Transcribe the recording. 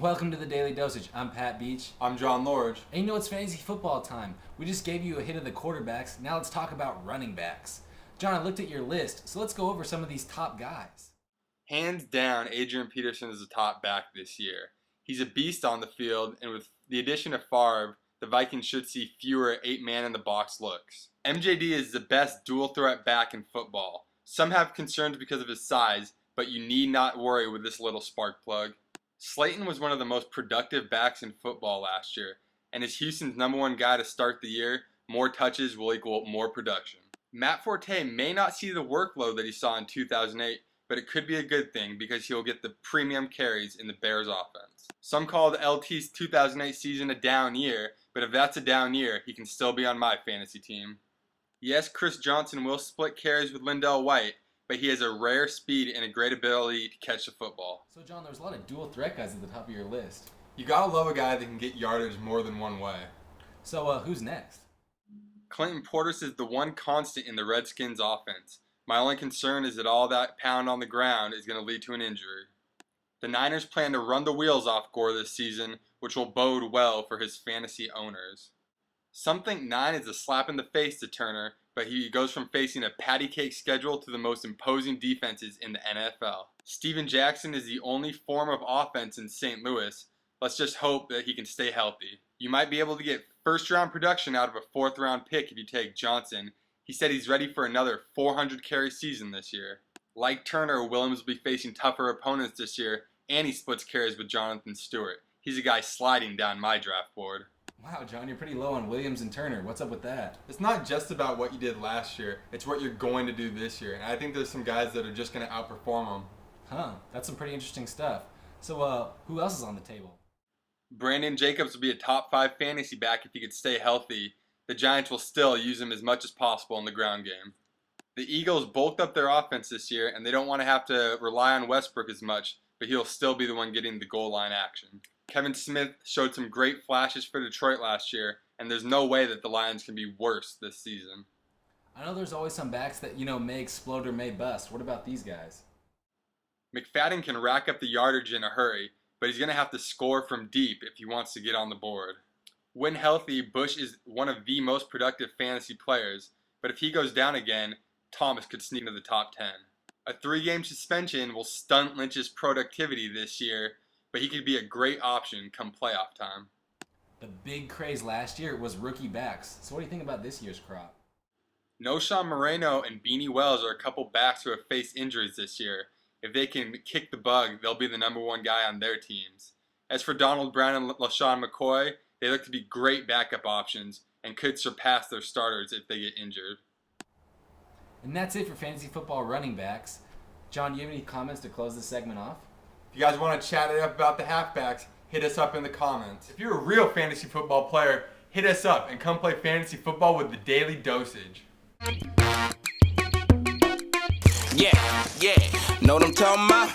Welcome to the Daily Dosage. I'm Pat Beach. I'm John Lorge. And you know it's fantasy football time. We just gave you a hit of the quarterbacks. Now let's talk about running backs. John, I looked at your list, so let's go over some of these top guys. Hands down, Adrian Peterson is the top back this year. He's a beast on the field, and with the addition of Favre, the Vikings should see fewer 8-man-in-the-box looks. MJD is the best dual-threat back in football. Some have concerns because of his size, but you need not worry with this little spark plug. Slayton was one of the most productive backs in football last year, and as Houston's #1 guy to start the year, more touches will equal more production. Matt Forte may not see the workload that he saw in 2008, but it could be a good thing because he'll get the premium carries in the Bears offense. Some called LT's 2008 season a down year, but if that's a down year, he can still be on my fantasy team. Yes, Chris Johnson will split carries with Lindell White, but he has a rare speed and a great ability to catch the football. So John, there's a lot of dual threat guys at the top of your list. You gotta love a guy that can get yardage more than one way. So who's next? Clinton Portis is the one constant in the Redskins offense. My only concern is that all that pound on the ground is going to lead to an injury. The Niners plan to run the wheels off Gore this season, which will bode well for his fantasy owners. Some think 9 is a slap in the face to Turner, but he goes from facing a patty cake schedule to the most imposing defenses in the NFL. Steven Jackson is the only form of offense in St. Louis. Let's just hope that he can stay healthy. You might be able to get first-round production out of a fourth-round pick if you take Johnson. He said he's ready for another 400-carry season this year. Like Turner, Williams will be facing tougher opponents this year, and he splits carries with Jonathan Stewart. He's a guy sliding down my draft board. Wow, John, you're pretty low on Williams and Turner. What's up with that? It's not just about what you did last year. It's what you're going to do this year. And I think there's some guys that are just going to outperform them. Huh, that's some pretty interesting stuff. So who else is on the table? Brandon Jacobs will be a top 5 fantasy back if he could stay healthy. The Giants will still use him as much as possible in the ground game. The Eagles bulked up their offense this year, and they don't want to have to rely on Westbrook as much, but he'll still be the one getting the goal line action. Kevin Smith showed some great flashes for Detroit last year, and there's no way that the Lions can be worse this season. I know there's always some backs that, may explode or may bust. What about these guys? McFadden can rack up the yardage in a hurry, but he's going to have to score from deep if he wants to get on the board. When healthy, Bush is one of the most productive fantasy players, but if he goes down again, Thomas could sneak into the top 10. A 3-game suspension will stunt Lynch's productivity this year, but he could be a great option come playoff time. The big craze last year was rookie backs. So what do you think about this year's crop? Noshawn Moreno and Beanie Wells are a couple backs who have faced injuries this year. If they can kick the bug, they'll be the #1 guy on their teams. As for Donald Brown and LaShawn McCoy, they look to be great backup options and could surpass their starters if they get injured. And that's it for fantasy football running backs. John, do you have any comments to close this segment off? If you guys want to chat it up about the halfbacks, hit us up in the comments. If you're a real fantasy football player, hit us up and come play fantasy football with the Daily Dosage. Yeah, know what I'm talking about?